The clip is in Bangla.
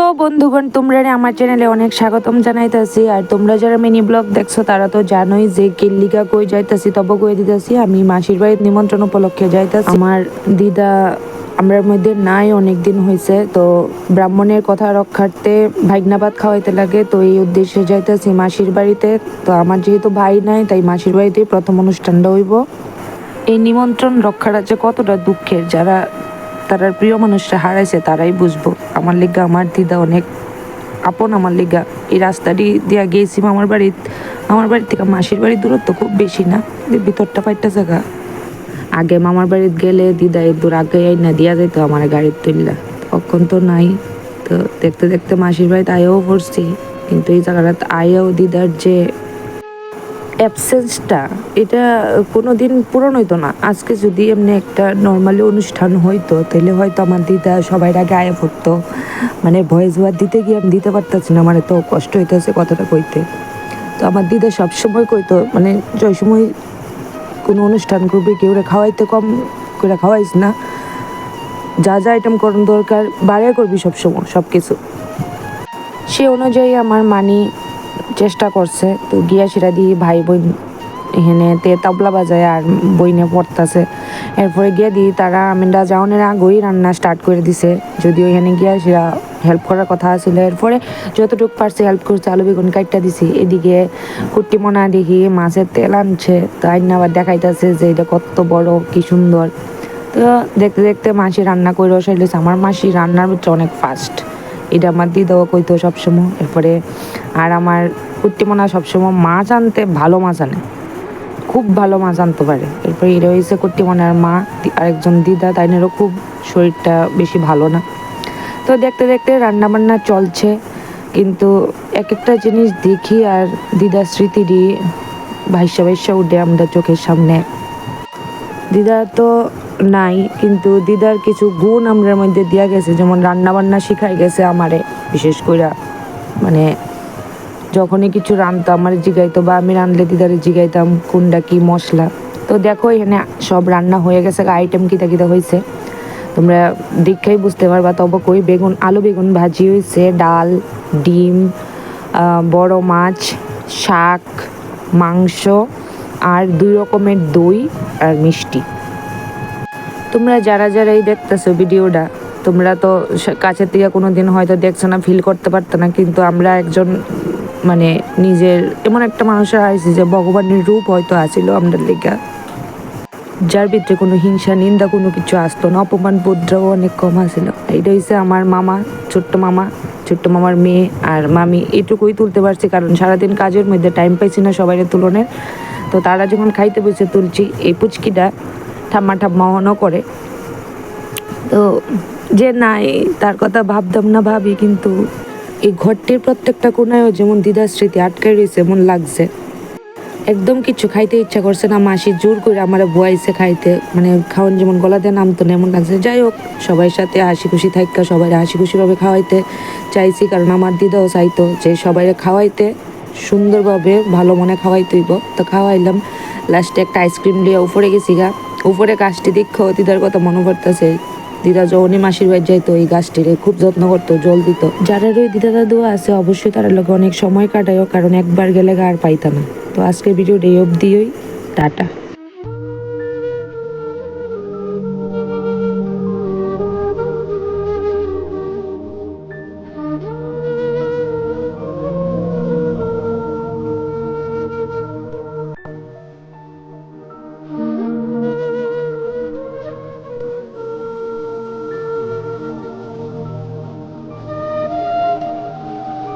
তো বন্ধুগণ, তোমরা আমার চ্যানেলে অনেক স্বাগতম জানাইতেছি। আর তোমরা যারা মিনি ব্লগ দেখছো তারা তো জানোই যে কিল্লিকা কই যাইতাছি, তবে কই দিতেছি আমি মাসির বাড়ির নিমন্ত্রণ উপলক্ষে যাইতাছি। আমার দিদা আমরার মধ্যে নাই, অনেক দিন হয়েছে, তো ব্রাহ্মণের কথা রক্ষার্থে ভাইগনাবাদ খাওয়াইতে লাগে, তো এই উদ্দেশ্যে যাইতাছি মাসির বাড়িতে। তো আমার যেহেতু ভাই নাই, তাই মাসির বাড়িতেই প্রথম অনুষ্ঠানটা হইব। এই নিমন্ত্রণ রক্ষাটা যে কতটা দুঃখের, যারা তারার প্রিয় মানুষরা হারাইছে তারাই বুঝবো। আমার লিগা আমার দিদা অনেক আপন। আমার লিগা এই রাস্তাটি দিয়া গেছি আমার বাড়ির থেকে মাসির বাড়ির দূরত্ব খুব বেশি না, ভিতরটা 5টা জায়গা। আগে মামার বাড়িতে গেলে দিদা দূর আগে না দিয়া যেত আমার গাড়ির তুললা, তখন তো নাই। তো দেখতে দেখতে মাসির বাড়িতে আয়েও পড়ছি, কিন্তু এই জায়গাটা আয়েও দিদার যে অ্যাবসেন্সটা, এটা কোনো দিন পূরণ হইতো না। আজকে যদি এমনি একটা নর্মালি অনুষ্ঠান হইতো, তাহলে হয়তো আমার দিদা সবাই আগে আয়া পড়তো। মানে ভয়েস ওভার দিতে গিয়ে আমি দিতে পারতেছি না, মানে তো কষ্ট হইতেছে কথাটা কইতে। তো আমার দিদা সবসময় কইতো, মানে যে সময় কোনো অনুষ্ঠান করবে কেউ খাওয়াইতে কম করে খাওয়াইস না, যা যা আইটেম করার দরকার বাড়িয়ে করবি সবসময় সব কিছু। সে অনুযায়ী আমার মানি চেষ্টা করছে। তো গিয়া সেটা দিয়ে ভাই বোন এখানে তবলা বাজায় আর বইনে পড়তেছে। এরপরে গিয়ে দিই তারা আমিনরা যাওয়ানের আগেই রান্না স্টার্ট করে দিছে, যদিও এখানে গিয়া সেটা হেল্প করার কথা ছিল। এরপরে যতটুকু পারছে হেল্প করছে, আলু বেগুন কাটটা দিছি। এদিকে কুট্টি মোনা দেখি মাছের তেল আনছে, তো আইন আবার দেখাইতেছে যে এটা কত বড়, কি সুন্দর। তো দেখতে দেখতে মাসি রান্না করে বসাইলেছে। আমার মাসি রান্নার ভিতরে অনেক ফাস্ট, এটা আমার দিদাও কইতো সবসময়। এরপরে আর আমার কুট্টিমোনা সবসময় মাছ আনতে ভালো মাছ আনে, খুব ভালো মাছ আনতে পারে। এরপরে এটা হয়েছে কুট্টিমোনার মা, আরেকজন দিদা, তাইনেরও খুব শরীরটা বেশি ভালো না। তো দেখতে দেখতে রান্না বান্না চলছে, কিন্তু এক একটা জিনিস দেখি আর দিদার স্মৃতিরই ভাইসা উঠে আমাদের চোখের সামনে। দিদা তো নাই, কিন্তু দিদার কিছু গুণ আমরার মধ্যে দিয়া গেছে, যেমন রান্না বান্না শিখাই গেছে আমারে। বিশেষ করে মানে যখনই কিছু রাঁধতো আমার জিগাইতো, বা আমি রাঁধলে দিদারে জিগাইতাম কোনটা কি মশলা। তো দেখো এখানে সব রান্না হয়ে গেছে, আইটেম কিতা কিতা হয়েছে তোমরা দেখেই বুঝতে পারবা। তবে কই আলু বেগুন ভাজি হয়েছে, ডাল, ডিম, বড় মাছ, শাক, মাংস, আর 2 রকমের দই আর মিষ্টি। তোমরা যারা যারাই দেখতেছো ভিডিওটা, তোমরা তো কাছের থেকে কোনো দিন হয়তো দেখছো না, ফিল করতে পারতো না, কিন্তু আমরা একজন মানে নিজের এমন একটা মানুষের আইছি যে ভগবানের রূপ হয়তো আসিল আমাদের লেগা, যার ভিতরে কোনো হিংসা নিন্দা কোনো কিছু আসতো না, অপমান বোধটাও অনেক কম আসিল। এটা হচ্ছে আমার মামা, ছোট্ট মামার মেয়ে আর মামি। এটুকুই তুলতে পারছি, কারণ সারাদিন কাজের মধ্যে টাইম পাইছি না সবাই তুলনের। তো তারা যখন খাইতে বসে তুলছি, এই পুচকিটা ঠাম্মা অনও করে। তো যে নাই তার কথা ভাবতাম না, ভাবি, কিন্তু এই ঘরটির প্রত্যেকটা কোনায়ও যেমন দিদার স্মৃতি আটকাই রয়েছে এমন লাগছে। একদম কিছু খাইতে ইচ্ছা করছে না, মাসি জোর করে আমার বয়াইছে খাইতে, মানে খাওয়ান যেমন গলাতে নামতো না এমন লাগছে। যাই হোক, সবাই সাথে হাসি খুশি থাকা, সবাই হাসি খুশিভাবে খাওয়াইতে চাইছি, কারণ আমার দিদাও চাইতো যে সবাই খাওয়াইতে সুন্দরভাবে ভালো মনে খাওয়াইতেইব। তো খাওয়াইলাম। লাস্টে একটা আইসক্রিম নিয়ে উপরে গেছি গা। উপরে গাছটি দেখো দিদার কথা মনে পড়তেছে। দিদা যখনই মাসির বাড়ি যাইতো এই গাছটির খুব যত্ন করতো, জল দিত। যারা ওই দিদা দাদু আছে অবশ্যই তারা লোক অনেক সময় কাটায়ও, কারণ একবার গেলে আর পাইতা না। তো আজকের ভিডিওটা এই অবধিই, টাটা।